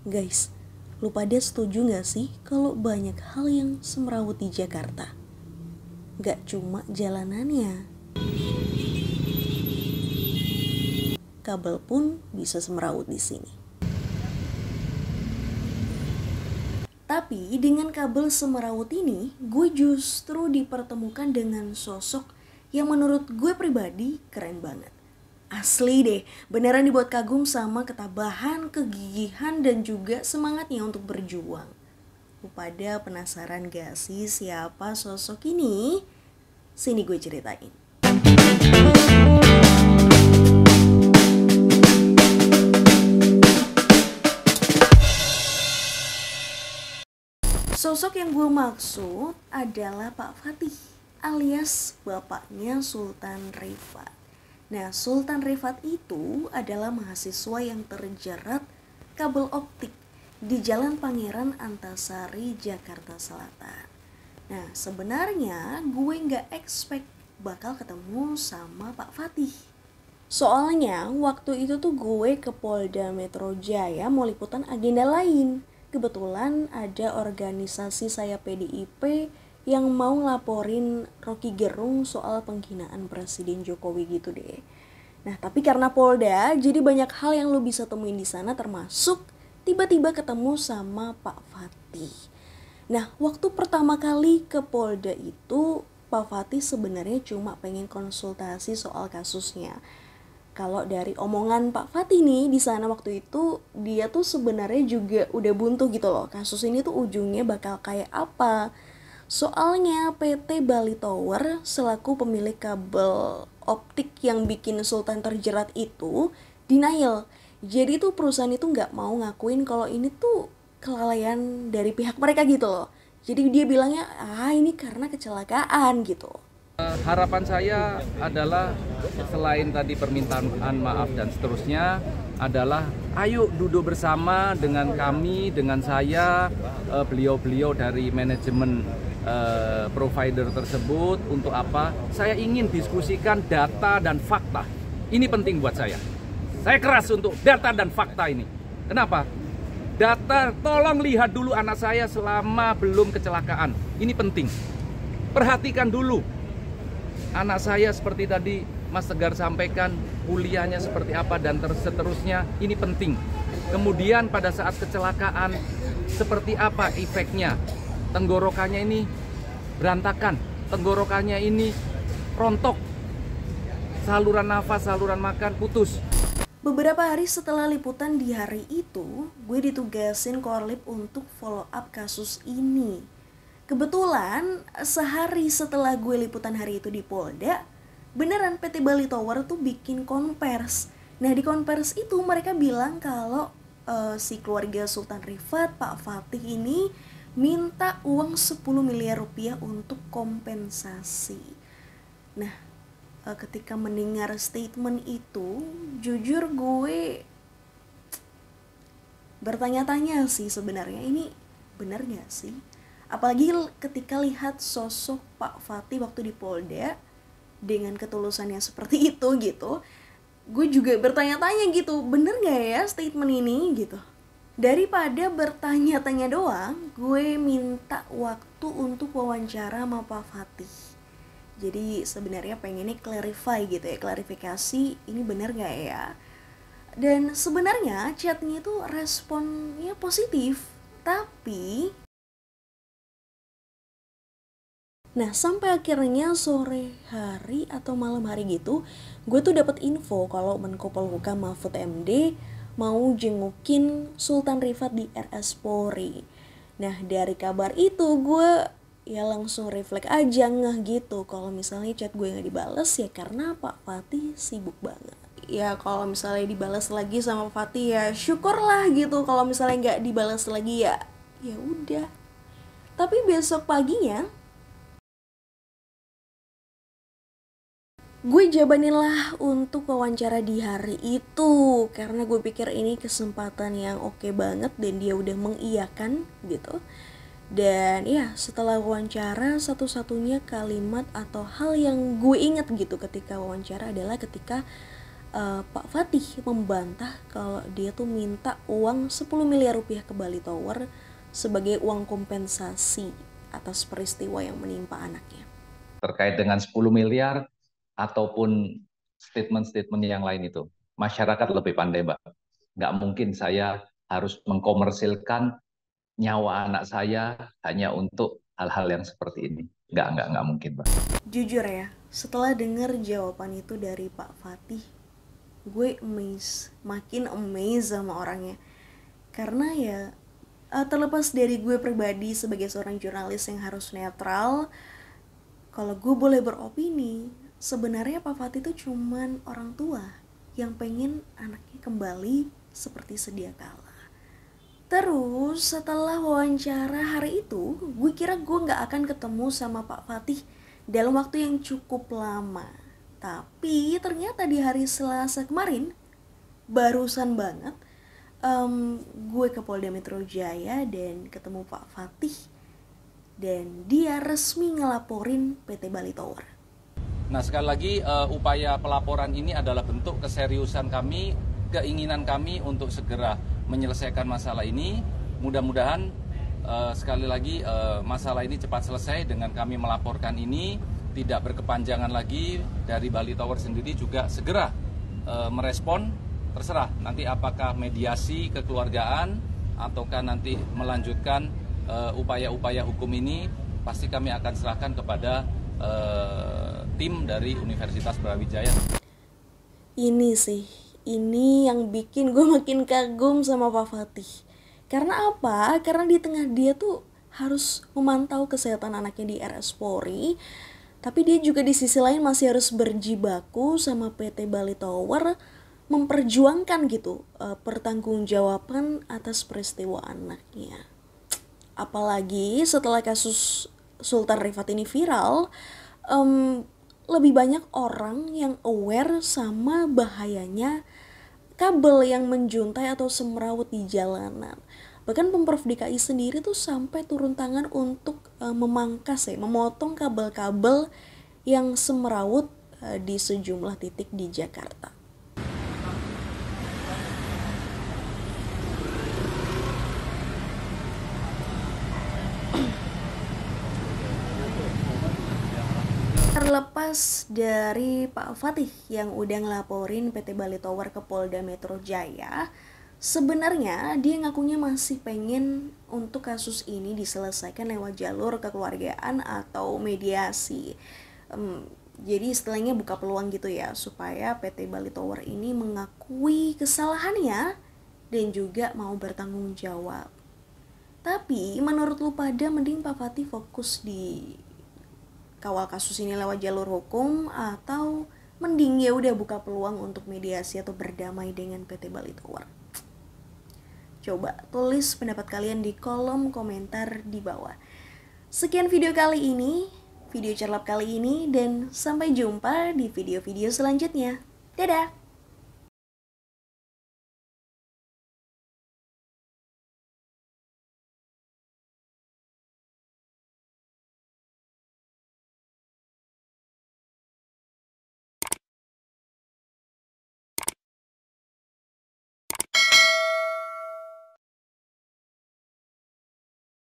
Guys, lu pada setuju gak sih kalau banyak hal yang semrawut di Jakarta? Gak cuma jalanannya, kabel pun bisa semrawut di sini. Tapi dengan kabel semrawut ini, gue justru dipertemukan dengan sosok yang menurut gue pribadi keren banget. Asli deh, beneran dibuat kagum sama ketabahan, kegigihan, dan juga semangatnya untuk berjuang. Lu pada penasaran gak sih siapa sosok ini? Sini gue ceritain. Sosok yang gue maksud adalah Pak Fatih, alias bapaknya Sultan Rifat. Nah, Sultan Rifat itu adalah mahasiswa yang terjerat kabel optik di Jalan Pangeran Antasari, Jakarta Selatan. Nah, sebenarnya gue gak expect bakal ketemu sama Pak Fatih. Soalnya waktu itu tuh gue ke Polda Metro Jaya mau liputan agenda lain. Kebetulan ada organisasi saya PDIP yang mau ngelaporin Rocky Gerung soal penghinaan Presiden Jokowi gitu deh. Nah, tapi karena Polda, jadi banyak hal yang lo bisa temuin di sana, termasuk tiba-tiba ketemu sama Pak Fatih. Nah, waktu pertama kali ke Polda itu, Pak Fatih sebenarnya cuma pengen konsultasi soal kasusnya. Kalau dari omongan Pak Fatih nih di sana waktu itu, dia tuh sebenarnya juga udah buntu gitu loh. Kasus ini tuh ujungnya bakal kayak apa? Soalnya PT Bali Tower selaku pemilik kabel optik yang bikin Sultan terjerat itu denial. Jadi tuh perusahaan itu nggak mau ngakuin kalau ini tuh kelalaian dari pihak mereka gitu loh. Jadi dia bilangnya ini karena kecelakaan gitu. Harapan saya adalah selain tadi permintaan maaf dan seterusnya adalah ayo duduk bersama dengan kami, dengan saya, beliau-beliau dari manajemen provider tersebut. Untuk apa? Saya ingin diskusikan data dan fakta. Ini penting buat saya. Saya keras untuk data dan fakta ini. Kenapa? Data, tolong lihat dulu anak saya selama belum kecelakaan. Ini penting. Perhatikan dulu. Anak saya seperti tadi Mas Tegar sampaikan, kuliahnya seperti apa dan seterusnya, ini penting. Kemudian pada saat kecelakaan, seperti apa efeknya? Tenggorokannya ini berantakan, tenggorokannya ini rontok, saluran nafas, saluran makan putus. Beberapa hari setelah liputan di hari itu, gue ditugasin Korlip untuk follow up kasus ini. Kebetulan sehari setelah gue liputan hari itu di Polda, beneran PT Bali Tower tuh bikin konvers. Nah, di konvers itu mereka bilang kalau si keluarga Sultan Rifat, Pak Fatih ini minta uang 10 miliar rupiah untuk kompensasi. Nah, ketika mendengar statement itu, jujur gue bertanya-tanya sih sebenarnya ini benar gak sih? Apalagi ketika lihat sosok Pak Fatih waktu di Polda dengan ketulusannya seperti itu gitu, gue juga bertanya-tanya gitu, bener gak ya statement ini gitu. Daripada bertanya-tanya doang, gue minta waktu untuk wawancara sama Pak Fatih. Jadi sebenarnya pengennya clarify gitu ya, klarifikasi ini bener gak ya. Dan sebenarnya chatnya itu responnya positif, tapi nah, sampai akhirnya sore hari atau malam hari gitu, gue tuh dapat info kalau Menko Polhukam Mahfud MD mau jengukin Sultan Rifat di RS Polri. Nah, dari kabar itu gue ya langsung refleks aja ngeh gitu. Kalau misalnya chat gue nggak dibales ya karena Pak Fatih sibuk banget. Ya kalau misalnya dibales lagi sama Fatih ya syukurlah gitu. Kalau misalnya nggak dibales lagi ya udah. Tapi besok paginya gue jabanin lah untuk wawancara di hari itu karena gue pikir ini kesempatan yang oke banget dan dia udah mengiyakan gitu. Dan ya setelah wawancara, satu-satunya kalimat atau hal yang gue inget gitu ketika wawancara adalah ketika Pak Fatih membantah kalau dia tuh minta uang 10 miliar rupiah ke Bali Tower sebagai uang kompensasi atas peristiwa yang menimpa anaknya. Terkait dengan 10 miliar ataupun statement-statement yang lain itu, masyarakat lebih pandai, Mbak. Nggak mungkin saya harus mengkomersilkan nyawa anak saya hanya untuk hal-hal yang seperti ini. Nggak mungkin, Mbak. Jujur ya, setelah dengar jawaban itu dari Pak Fatih, gue makin amazed sama orangnya. Karena ya, terlepas dari gue pribadi sebagai seorang jurnalis yang harus netral, kalau gue boleh beropini, sebenarnya Pak Fatih itu cuman orang tua yang pengen anaknya kembali seperti sedia kala. Terus setelah wawancara hari itu, gue kira gue gak akan ketemu sama Pak Fatih dalam waktu yang cukup lama. Tapi ternyata di hari Selasa kemarin, barusan banget, gue ke Polda Metro Jaya dan ketemu Pak Fatih. Dan dia resmi ngelaporin PT Bali Tower. Nah, sekali lagi upaya pelaporan ini adalah bentuk keseriusan kami, keinginan kami untuk segera menyelesaikan masalah ini. Mudah-mudahan sekali lagi masalah ini cepat selesai dengan kami melaporkan ini, tidak berkepanjangan lagi. Dari Bali Tower sendiri juga segera merespon, terserah nanti apakah mediasi kekeluargaan ataukah nanti melanjutkan upaya-upaya hukum ini, pasti kami akan serahkan kepada tim dari Universitas Brawijaya. Ini yang bikin gue makin kagum sama Pak Fatih. Karena apa? Karena di tengah dia tuh harus memantau kesehatan anaknya di RS Polri, tapi dia juga di sisi lain masih harus berjibaku sama PT Bali Tower, memperjuangkan gitu pertanggungjawaban atas peristiwa anaknya. Apalagi setelah kasus Sultan Rifat ini viral, lebih banyak orang yang aware sama bahayanya kabel yang menjuntai atau semrawut di jalanan. Bahkan Pemprov DKI sendiri tuh sampai turun tangan untuk memotong kabel-kabel yang semrawut di sejumlah titik di Jakarta. Terlepas dari Pak Fatih yang udah ngelaporin PT Bali Tower ke Polda Metro Jaya, sebenarnya dia ngakunya masih pengen untuk kasus ini diselesaikan lewat jalur kekeluargaan atau mediasi. Jadi istilahnya buka peluang gitu ya, supaya PT Bali Tower ini mengakui kesalahannya dan juga mau bertanggung jawab. Tapi menurut lu pada, mending Pak Fatih fokus di kawal kasus ini lewat jalur hukum, atau mending ya udah buka peluang untuk mediasi atau berdamai dengan PT Bali Tower? Coba tulis pendapat kalian di kolom komentar di bawah. Sekian video kali ini, video cerlap kali ini, dan sampai jumpa di video-video selanjutnya. Dadah!